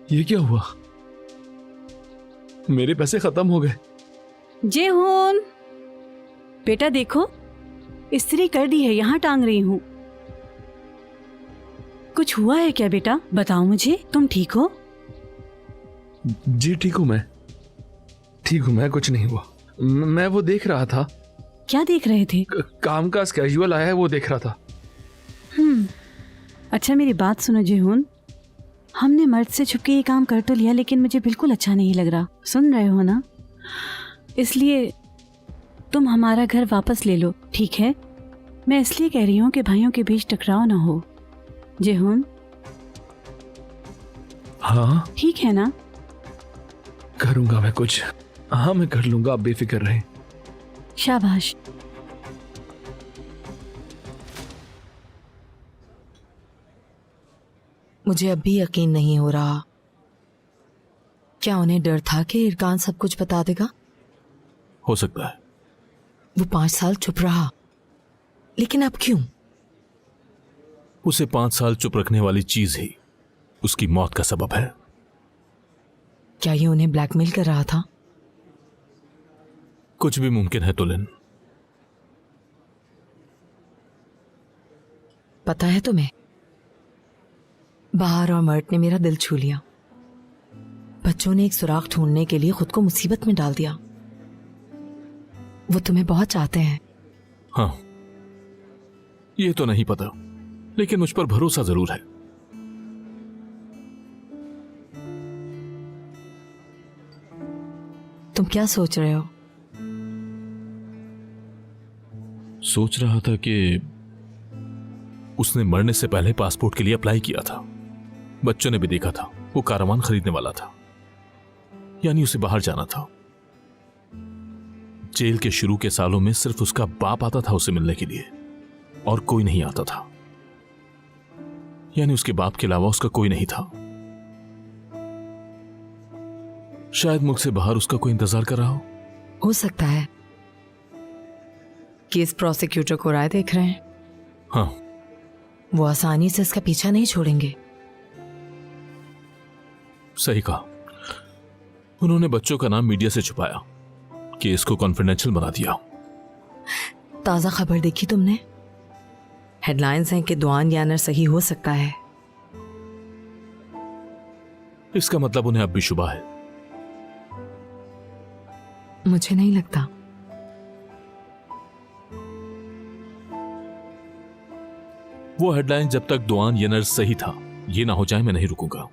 ये क्या हुआ? मेरे पैसे खत्म हो गए। जेहोन, बेटा देखो, इस्त्री कर दी है, यहाँ टांग रही हूँ। कुछ हुआ है क्या बेटा? बताओ मुझे, तुम ठीक हो? जी ठीक हूँ मैं, ठीक हूँ मैं, कुछ नहीं हुआ। मैं वो देख रहा था। क्या देख रहे थे? काम का स्केड्यूल आया है, वो देख रहा था। अच्छा मेरी बात सुनो जेहोन, हमने मर्द से छुपके ये काम कर तो लिया, लेकिन मुझे बिल्कुल अच्छा नहीं लग रहा। सुन रहे हो ना? इसलिए तुम हमारा घर वापस ले लो, ठीक है? मैं इसलिए कह रही हूँ कि भाइयों के बीच टकराव ना हो। जेहोन, हाँ ठीक है ना? करूंगा मैं कुछ। हाँ मैं कर लूंगा, आप बेफिक्र रहें। शाबाश। मुझे अब भी यकीन नहीं हो रहा। क्या उन्हें डर था कि इरकान सब कुछ बता देगा? हो सकता है। वो 5 साल चुप रहा, लेकिन अब क्यों? उसे 5 साल चुप रखने वाली चीज ही उसकी मौत का सबब है। क्या ये उन्हें ब्लैकमेल कर रहा था? कुछ भी मुमकिन है तुलिन। पता है तुम्हें, बहार और मर्ट ने मेरा दिल छू लिया। बच्चों ने एक सुराग ढूंढने के लिए खुद को मुसीबत में डाल दिया। वो तुम्हें बहुत चाहते हैं। हाँ, ये तो नहीं पता, लेकिन मुझ पर भरोसा जरूर है। तुम क्या सोच रहे हो? सोच रहा था कि उसने मरने से पहले पासपोर्ट के लिए अप्लाई किया था। बच्चों ने भी देखा था, वो कारवान खरीदने वाला था, यानी उसे बाहर जाना था। जेल के शुरू के सालों में सिर्फ उसका बाप आता था उसे मिलने के लिए, और कोई नहीं आता था। यानी उसके बाप के अलावा उसका कोई नहीं था। शायद मुल्क से बाहर उसका कोई इंतजार कर रहा हो सकता है केस प्रोसिक्यूटर को राय देख रहे हैं। हाँ, वो आसानी से इसका पीछा नहीं छोड़ेंगे। सही कहा। उन्होंने बच्चों का नाम मीडिया से छुपाया, केस को कॉन्फिडेंशियल बना दिया। ताजा खबर देखी तुमने? हेडलाइंस हैं कि दुआन यानर सही हो सकता है। इसका मतलब उन्हें अब भी शुबा है। मुझे नहीं लगता। वो हेडलाइन जब तक दुआन येनर सही था, ये ना हो जाए मैं नहीं रुकूंगा।